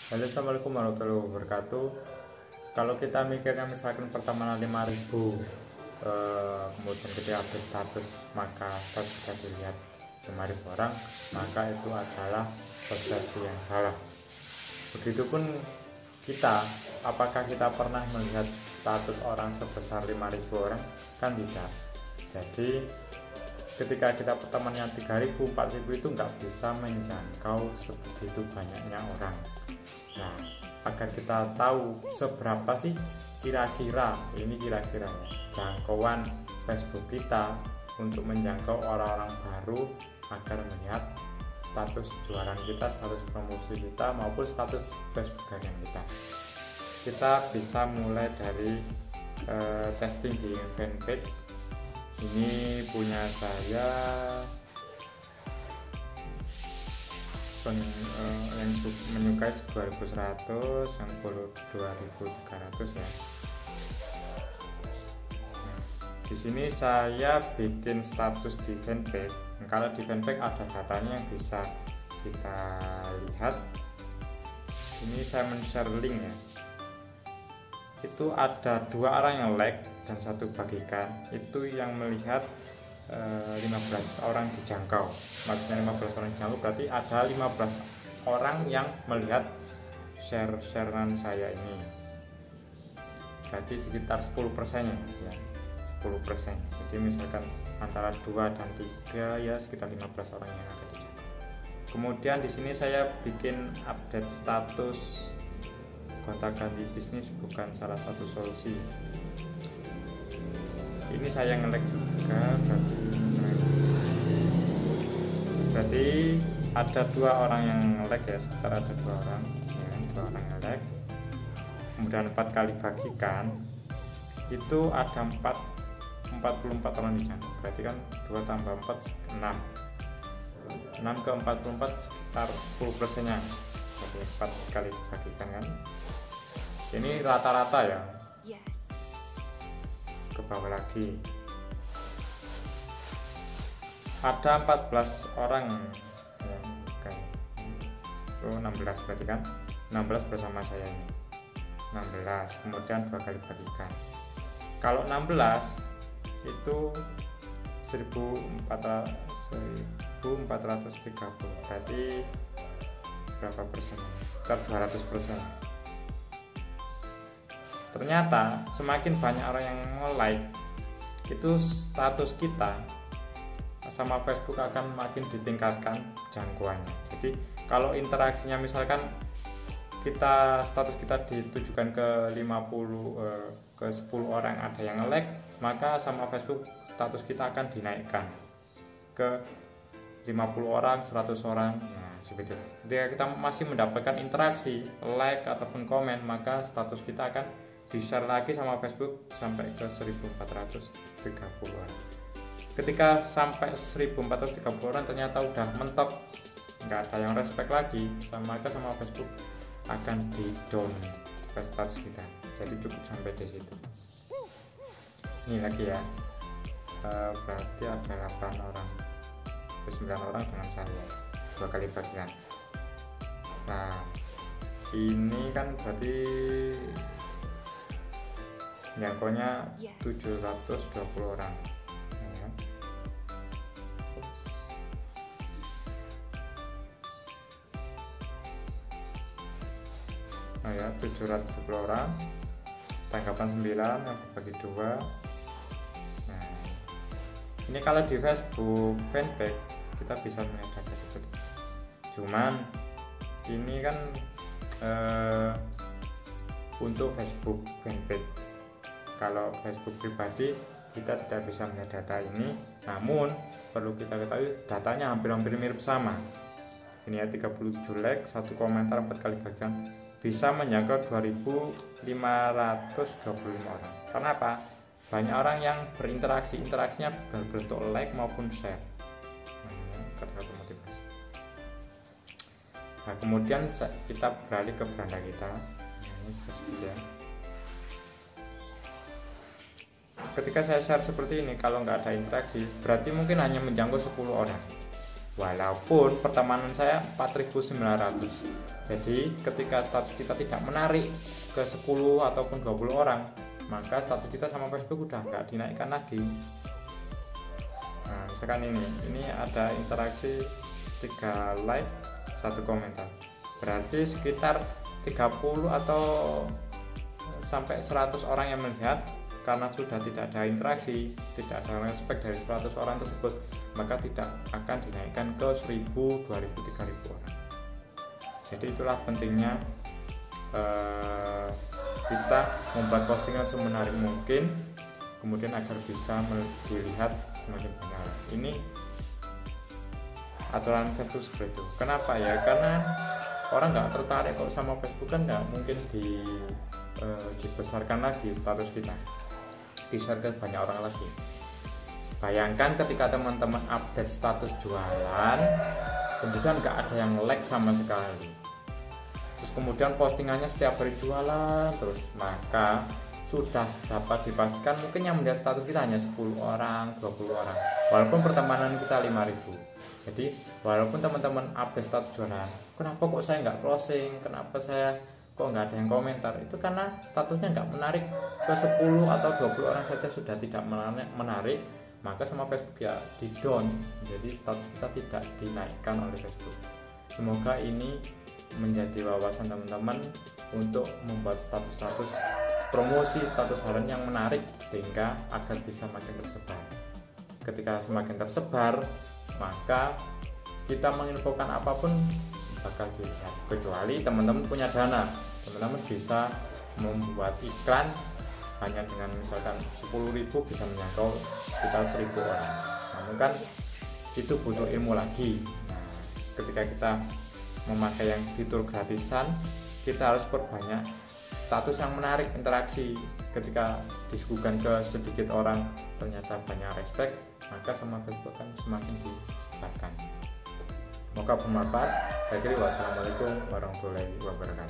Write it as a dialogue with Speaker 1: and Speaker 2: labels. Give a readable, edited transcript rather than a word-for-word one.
Speaker 1: Halo, assalamualaikum warahmatullahi wabarakatuh. Kalau kita mikirnya misalkan pertemanan 5.000, kemudian kita update status, maka status kita dilihat 5.000 orang, maka itu adalah persepsi yang salah. Begitupun kita, apakah kita pernah melihat status orang sebesar 5.000 orang? Kan tidak. Jadi ketika kita pertemanannya 3.000, 4.000 itu nggak bisa menjangkau sebegitu banyaknya orang. Nah, agar kita tahu seberapa sih kira-kira ya, jangkauan Facebook kita untuk menjangkau orang-orang baru agar melihat status jualan kita, status promosi kita maupun status Facebook harian kita. Kita bisa mulai dari testing di fanpage. Ini punya saya yang menyukai 2.100, yang follow 2.300 ya. Di sini saya bikin status di fanpage. Kalau di fanpage ada datanya yang bisa kita lihat. Ini saya men-share link ya. Itu ada 2 orang yang like dan 1 bagikan. Itu yang melihat 15 orang dijangkau. Maksudnya 15 orang dijangkau berarti ada 15 orang yang melihat sharean saya ini. Berarti sekitar 10% ya. 10%. Jadi misalkan antara 2 dan 3 ya sekitar 15 orang yang akan dijangkau. Kemudian di sini saya bikin update status gonta-ganti bisnis bukan salah satu solusi. Ini saya nge-like juga, berarti ada 2 orang yang nge-like ya, sekitar ada 2 orang ya, 2 orang nge-like. Kemudian 4 kali bagikan itu ada 44 orang dijangkau. Berarti kan 2 tambah 4 6 ke 44 sekitar 10% nya. Jadi 4 kali bagikan kan. Ini rata-rata ya. Ke bawah lagi ada 14 orang ya, kayak 16 berarti kan 16 bersama saya ini 16, kemudian 2 kali bagikan. Kalau 16 itu 1430, berarti berapa persen? Sekitar 200%. Ternyata semakin banyak orang yang nge-like, itu status kita sama Facebook akan makin ditingkatkan jangkauannya. Jadi kalau interaksinya misalkan kita status kita ditujukan ke 10 orang ada yang nge-like, maka sama Facebook status kita akan dinaikkan ke 50 orang, 100 orang. Nah, seperti itu. Jika kita masih mendapatkan interaksi, like ataupun komen, maka status kita akan di-share lagi sama Facebook sampai ke 1430-an. Ketika sampai 1430 orang ternyata udah mentok, nggak ada yang respect lagi, maka sama Facebook akan di-down ke status kita. Jadi cukup sampai di situ. Ini lagi ya, berarti ada 8 orang, 9 orang dengan saya, 2 kali bagian. Nah, ini kan berarti jangkaunya 720 orang ya. Oh ya, 720 orang, tanggapan 9 yang dibagi 2. Nah, ini kalau di Facebook fanpage kita bisa melihat data seperti itu. Cuman ini kan untuk Facebook fanpage. Kalau Facebook pribadi kita tidak bisa melihat data ini, namun perlu kita ketahui datanya hampir mirip sama. Ini ya, 37 like, 1 komentar, 4 kali bagian, bisa menjangkau 2.525 orang. Karena apa? Banyak orang yang interaksinya berbentuk like maupun share. Kata-kata motivasi. Nah, kemudian kita beralih ke beranda kita. Ini Facebook ya. Ketika saya share seperti ini, kalau nggak ada interaksi, berarti mungkin hanya menjangkau 10 orang. Walaupun pertemanan saya 4.900. Jadi ketika status kita tidak menarik ke 10 ataupun 20 orang, maka status kita sama Facebook udah nggak dinaikkan lagi. Nah, misalkan ini ada interaksi 3 like 1 komentar, berarti sekitar 30 atau sampai 100 orang yang melihat. Karena sudah tidak ada interaksi, tidak ada respect dari 100 orang tersebut, maka tidak akan dinaikkan ke 1000, 2000, 3000 orang. Jadi itulah pentingnya kita membuat postingan semenarik mungkin, kemudian agar bisa dilihat semakin banyak orang. Ini aturan Facebook seperti itu. Kenapa ya? Karena orang nggak tertarik kok sama Facebook, kan nggak mungkin dibesarkan lagi status kita, di-share ke banyak orang lagi. Bayangkan ketika teman-teman update status jualan, kemudian nggak ada yang like sama sekali, terus kemudian postingannya setiap hari jualan terus, maka sudah dapat dipastikan mungkin yang melihat status kita hanya 10 orang, 20 orang, walaupun pertemanan kita 5.000. Jadi walaupun teman-teman update status jualan, kenapa kok saya nggak closing, kenapa saya kok nggak ada yang komentar, itu karena statusnya nggak menarik ke 10 atau 20 orang saja sudah tidak menarik, maka sama Facebook ya di down, jadi status kita tidak dinaikkan oleh Facebook. Semoga ini menjadi wawasan teman-teman untuk membuat status-status promosi, status harian yang menarik, sehingga agar bisa makin tersebar. Ketika semakin tersebar, maka kita menginfokan apapun bakal dilihat, kecuali teman-teman punya dana, teman-teman bisa membuat iklan hanya dengan misalkan 10.000 bisa menjangkau sekitar 1.000 orang. Namun kan itu butuh ilmu lagi. Nah, ketika kita memakai yang fitur gratisan, kita harus perbanyak status yang menarik, interaksi. Ketika disuguhkan ke sedikit orang ternyata banyak respect, maka sama Facebook akan semakin disebarkan. Semoga bermanfaat. Akhirnya wassalamualaikum warahmatullahi wabarakatuh.